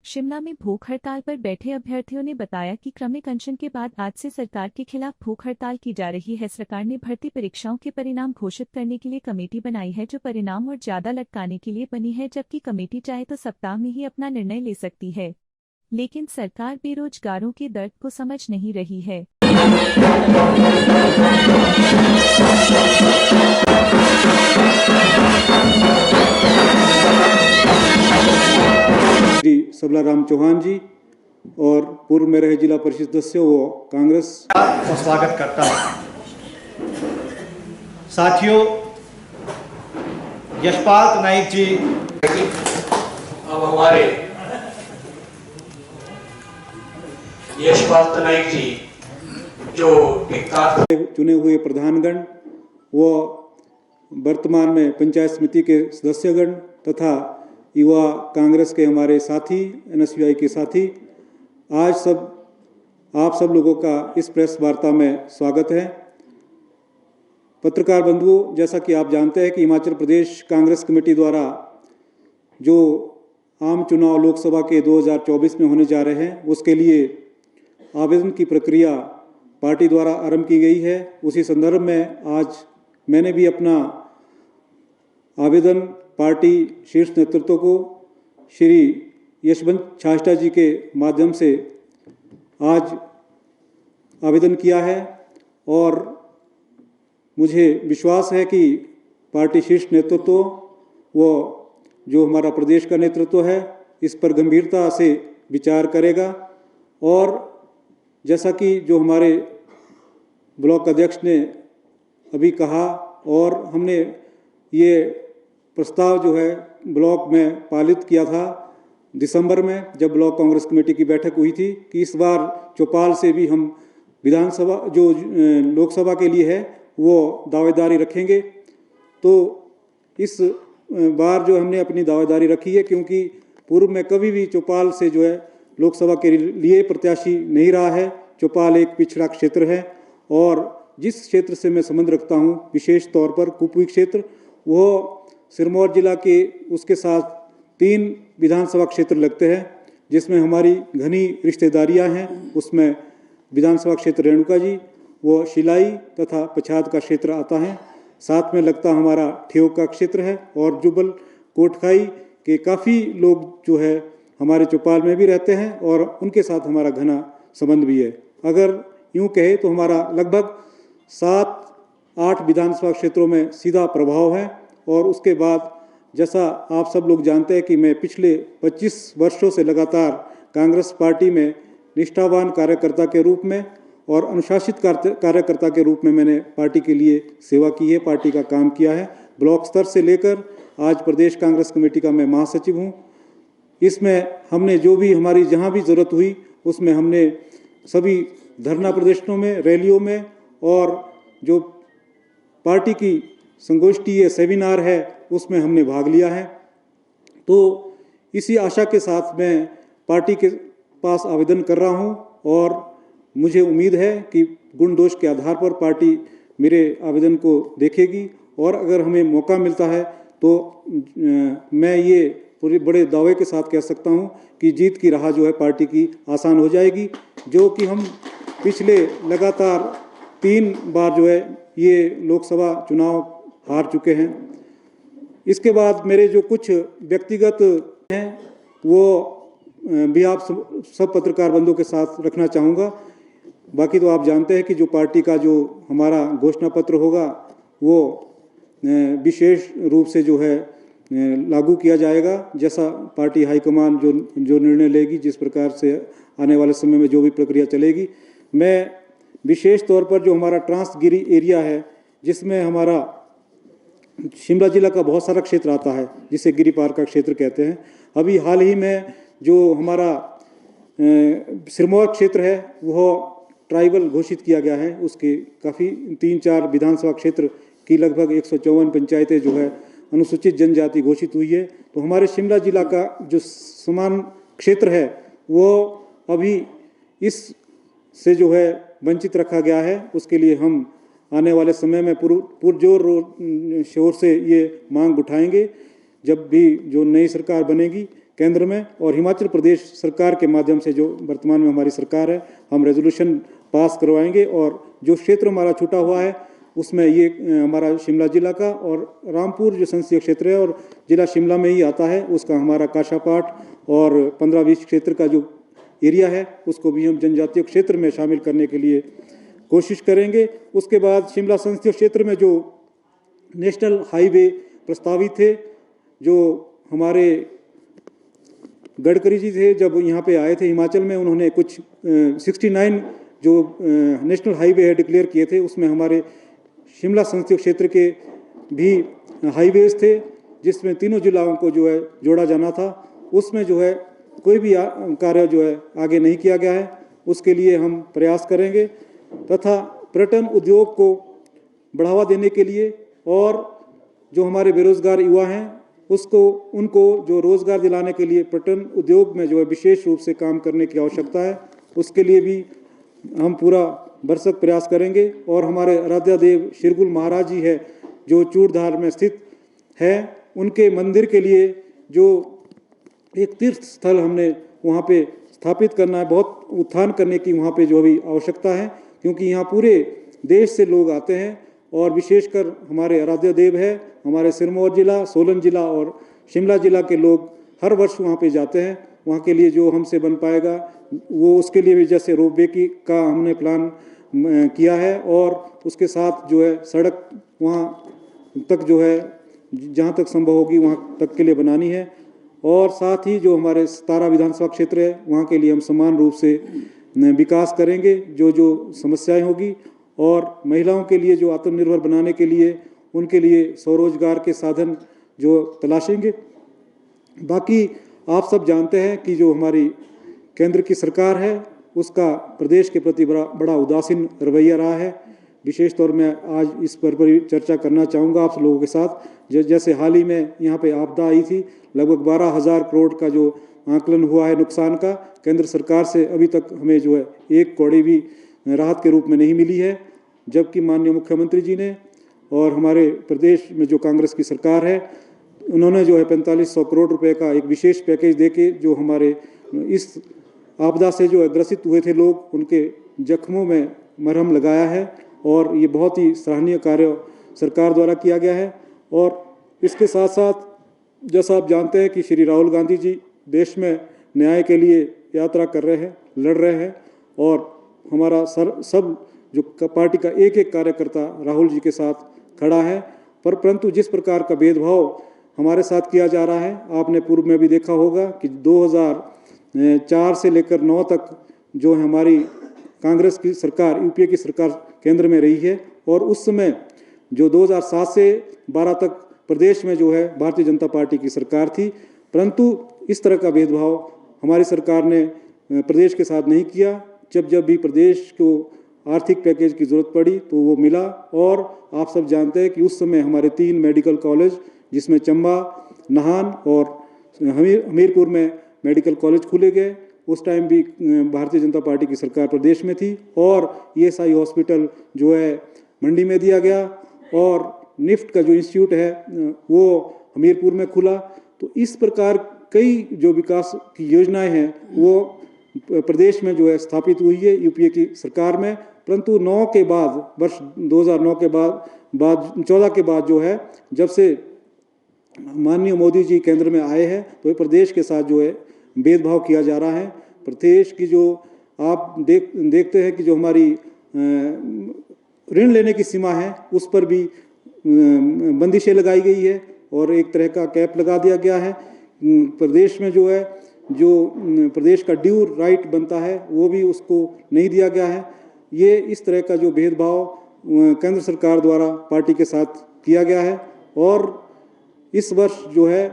शिमला में भूख हड़ताल पर बैठे अभ्यर्थियों ने बताया कि क्रमिक अनशन के बाद आज से सरकार के खिलाफ भूख हड़ताल की जा रही है। सरकार ने भर्ती परीक्षाओं के परिणाम घोषित करने के लिए कमेटी बनाई है, जो परिणाम और ज्यादा लटकाने के लिए बनी है, जबकि कमेटी चाहे तो सप्ताह में ही अपना निर्णय ले सकती है। लेकिन सरकार बेरोजगारों के दर्द को समझ नहीं रही है। श्री सबलाराम चौहान जी और पूर्व में रहे जिला परिषद सदस्य व कांग्रेस का स्वागत करता हूं। साथियों, यशपाल नाइक जी अब हमारे यशपाल नाइक जी जो चुने हुए प्रधानगण व वर्तमान में पंचायत समिति के सदस्यगण तथा युवा कांग्रेस के हमारे साथी NSUI के साथी, आज आप सब लोगों का इस प्रेस वार्ता में स्वागत है। पत्रकार बंधुओं, जैसा कि आप जानते हैं कि हिमाचल प्रदेश कांग्रेस कमेटी द्वारा जो आम चुनाव लोकसभा के 2024 में होने जा रहे हैं, उसके लिए आवेदन की प्रक्रिया पार्टी द्वारा आरंभ की गई है। उसी संदर्भ में आज मैंने भी अपना आवेदन पार्टी शीर्ष नेतृत्व को श्री यशवंत छाष्टा जी के माध्यम से आज आवेदन किया है और मुझे विश्वास है कि पार्टी शीर्ष नेतृत्व व जो हमारा प्रदेश का नेतृत्व है इस पर गंभीरता से विचार करेगा। और जैसा कि जो हमारे ब्लॉक अध्यक्ष ने अभी कहा और हमने ये प्रस्ताव जो है ब्लॉक में पारित किया था दिसंबर में, जब ब्लॉक कांग्रेस कमेटी की बैठक हुई थी, कि इस बार चौपाल से भी हम विधानसभा जो लोकसभा के लिए है वो दावेदारी रखेंगे। तो इस बार जो हमने अपनी दावेदारी रखी है, क्योंकि पूर्व में कभी भी चौपाल से जो है लोकसभा के लिए प्रत्याशी नहीं रहा है। चौपाल एक पिछड़ा क्षेत्र है और जिस क्षेत्र से मैं संबंध रखता हूँ, विशेष तौर पर कुपवी क्षेत्र, वो सिरमौर जिला के उसके साथ 3 विधानसभा क्षेत्र लगते हैं, जिसमें हमारी घनी रिश्तेदारियां हैं। उसमें विधानसभा क्षेत्र रेणुका जी, वो शिलाई तथा पछाद का क्षेत्र आता है। साथ में लगता हमारा ठेयोग का क्षेत्र है और जुबल कोटखाई के काफ़ी लोग जो है हमारे चौपाल में भी रहते हैं और उनके साथ हमारा घना संबंध भी है। अगर यूँ कहे तो हमारा लगभग 7-8 विधानसभा क्षेत्रों में सीधा प्रभाव है। और उसके बाद जैसा आप सब लोग जानते हैं कि मैं पिछले 25 वर्षों से लगातार कांग्रेस पार्टी में निष्ठावान कार्यकर्ता के रूप में और अनुशासित कार्यकर्ता के रूप में मैंने पार्टी के लिए सेवा की है, पार्टी का काम किया है। ब्लॉक स्तर से लेकर आज प्रदेश कांग्रेस कमेटी का मैं महासचिव हूँ। इसमें हमने जो भी हमारी जहाँ भी ज़रूरत हुई उसमें हमने सभी धरना प्रदर्शनों में, रैलियों में और जो पार्टी की संगोष्ठी है, सेमिनार है, उसमें हमने भाग लिया है। तो इसी आशा के साथ मैं पार्टी के पास आवेदन कर रहा हूं और मुझे उम्मीद है कि गुण दोष के आधार पर पार्टी मेरे आवेदन को देखेगी और अगर हमें मौका मिलता है तो मैं ये पूरे बड़े दावे के साथ कह सकता हूं कि जीत की राह जो है पार्टी की आसान हो जाएगी, जो कि हम पिछले लगातार 3 बार जो है ये लोकसभा चुनाव हार चुके हैं। इसके बाद मेरे जो कुछ व्यक्तिगत हैं वो भी आप सब पत्रकार बंधुओं के साथ रखना चाहूँगा। बाकी तो आप जानते हैं कि जो पार्टी का जो हमारा घोषणा पत्र होगा वो विशेष रूप से जो है लागू किया जाएगा, जैसा पार्टी हाईकमान जो निर्णय लेगी, जिस प्रकार से आने वाले समय में जो भी प्रक्रिया चलेगी। मैं विशेष तौर पर जो हमारा ट्रांसगिरी एरिया है, जिसमें हमारा शिमला जिला का बहुत सारा क्षेत्र आता है, जिसे गिरी पार का क्षेत्र कहते हैं। अभी हाल ही में जो हमारा सिरमौर क्षेत्र है वह ट्राइबल घोषित किया गया है। उसके काफ़ी 3-4 विधानसभा क्षेत्र की लगभग 154 पंचायतें जो है अनुसूचित जनजाति घोषित हुई है। तो हमारे शिमला जिला का जो समान क्षेत्र है वो अभी इस से जो है वंचित रखा गया है। उसके लिए हम आने वाले समय में पुरजोर शोर से ये मांग उठाएंगे जब भी जो नई सरकार बनेगी, केंद्र में, और हिमाचल प्रदेश सरकार के माध्यम से जो वर्तमान में हमारी सरकार है, हम रेजोल्यूशन पास करवाएंगे। और जो क्षेत्र हमारा छूटा हुआ है उसमें ये हमारा शिमला जिला का और रामपुर जो संसदीय क्षेत्र है और जिला शिमला में ही आता है, उसका हमारा काशापाट और 15-20 क्षेत्र का जो एरिया है उसको भी हम जनजातीय क्षेत्र में शामिल करने के लिए कोशिश करेंगे। उसके बाद शिमला संसदीय क्षेत्र में जो नेशनल हाईवे प्रस्तावित थे, जो हमारे गडकरी जी थे जब यहाँ पे आए थे हिमाचल में, उन्होंने कुछ 69 जो नेशनल हाईवे है डिक्लेयर किए थे, उसमें हमारे शिमला संसदीय क्षेत्र के भी हाईवेज थे जिसमें तीनों जिलाओं को जो है जोड़ा जाना था। उसमें जो है कोई भी कार्य जो है आगे नहीं किया गया है, उसके लिए हम प्रयास करेंगे। तथा पर्यटन उद्योग को बढ़ावा देने के लिए और जो हमारे बेरोजगार युवा हैं उनको जो रोजगार दिलाने के लिए पर्यटन उद्योग में जो है विशेष रूप से काम करने की आवश्यकता है, उसके लिए भी हम पूरा भरसक प्रयास करेंगे। और हमारे आराध्य देव शिरगुल महाराज जी है जो चूड़धार में स्थित है, उनके मंदिर के लिए जो एक तीर्थ स्थल हमने वहाँ पे स्थापित करना है, बहुत उत्थान करने की वहाँ पे जो भी आवश्यकता है, क्योंकि यहाँ पूरे देश से लोग आते हैं और विशेषकर हमारे आराध्य देव है, हमारे सिरमौर जिला, सोलन जिला और शिमला जिला के लोग हर वर्ष वहाँ पे जाते हैं। वहाँ के लिए जो हमसे बन पाएगा वो उसके लिए भी जैसे रोपवे की का हमने प्लान किया है और उसके साथ जो है सड़क वहाँ तक जो है जहाँ तक संभव होगी वहाँ तक के लिए बनानी है। और साथ ही जो हमारे 17 विधानसभा क्षेत्र है वहाँ के लिए हम समान रूप से विकास करेंगे, जो समस्याएं होगी, और महिलाओं के लिए जो आत्मनिर्भर बनाने के लिए उनके लिए स्वरोजगार के साधन जो तलाशेंगे। बाकी आप सब जानते हैं कि जो हमारी केंद्र की सरकार है उसका प्रदेश के प्रति बड़ा उदासीन रवैया रहा है। विशेष तौर में आज इस पर चर्चा करना चाहूँगा आप लोगों के साथ। जैसे हाल ही में यहाँ पे आपदा आई थी, लगभग 12,000 करोड़ का जो आकलन हुआ है नुकसान का, केंद्र सरकार से अभी तक हमें जो है 1 कौड़ी भी राहत के रूप में नहीं मिली है, जबकि माननीय मुख्यमंत्री जी ने और हमारे प्रदेश में जो कांग्रेस की सरकार है उन्होंने जो है 4500 करोड़ रुपए का एक विशेष पैकेज देके जो हमारे इस आपदा से जो ग्रसित हुए थे लोग, उनके जख्मों में मरहम लगाया है और ये बहुत ही सराहनीय कार्य सरकार द्वारा किया गया है। और इसके साथ साथ जैसा आप जानते हैं कि श्री राहुल गांधी जी देश में न्याय के लिए यात्रा कर रहे हैं, लड़ रहे हैं, और हमारा सब जो पार्टी का एक कार्यकर्ता राहुल जी के साथ खड़ा है। परंतु जिस प्रकार का भेदभाव हमारे साथ किया जा रहा है, आपने पूर्व में भी देखा होगा कि 2004 से लेकर 9 तक जो है हमारी कांग्रेस की सरकार, यूपीए की सरकार केंद्र में रही है, और उस समय जो 2007 से 12 तक प्रदेश में जो है भारतीय जनता पार्टी की सरकार थी। परंतु इस तरह का भेदभाव हमारी सरकार ने प्रदेश के साथ नहीं किया। जब भी प्रदेश को आर्थिक पैकेज की जरूरत पड़ी तो वो मिला। और आप सब जानते हैं कि उस समय हमारे 3 मेडिकल कॉलेज, जिसमें चंबा, नाहन और हमीरपुर में मेडिकल कॉलेज खुले गए। उस टाइम भी भारतीय जनता पार्टी की सरकार प्रदेश में थी। और ESI हॉस्पिटल जो है मंडी में दिया गया, और निफ्ट का जो इंस्टीट्यूट है वो हमीरपुर में खुला। तो इस प्रकार कई जो विकास की योजनाएं हैं वो प्रदेश में जो है स्थापित हुई है यूपीए की सरकार में। परंतु 9 के बाद, वर्ष 2009 के बाद 14 के बाद जो है, जब से माननीय मोदी जी केंद्र में आए हैं, तो प्रदेश के साथ जो है भेदभाव किया जा रहा है। प्रदेश की जो आप देखते हैं कि जो हमारी ऋण लेने की सीमा है उस पर भी बंदिशें लगाई गई है और एक तरह का कैप लगा दिया गया है। प्रदेश में जो है जो प्रदेश का ड्यू राइट बनता है वो भी उसको नहीं दिया गया है। ये इस तरह का जो भेदभाव केंद्र सरकार द्वारा पार्टी के साथ किया गया है। और इस वर्ष जो है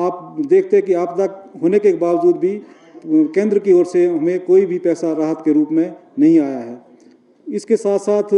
आप देखते हैं कि आपदा होने के बावजूद भी केंद्र की ओर से हमें कोई भी पैसा राहत के रूप में नहीं आया है। इसके साथ साथ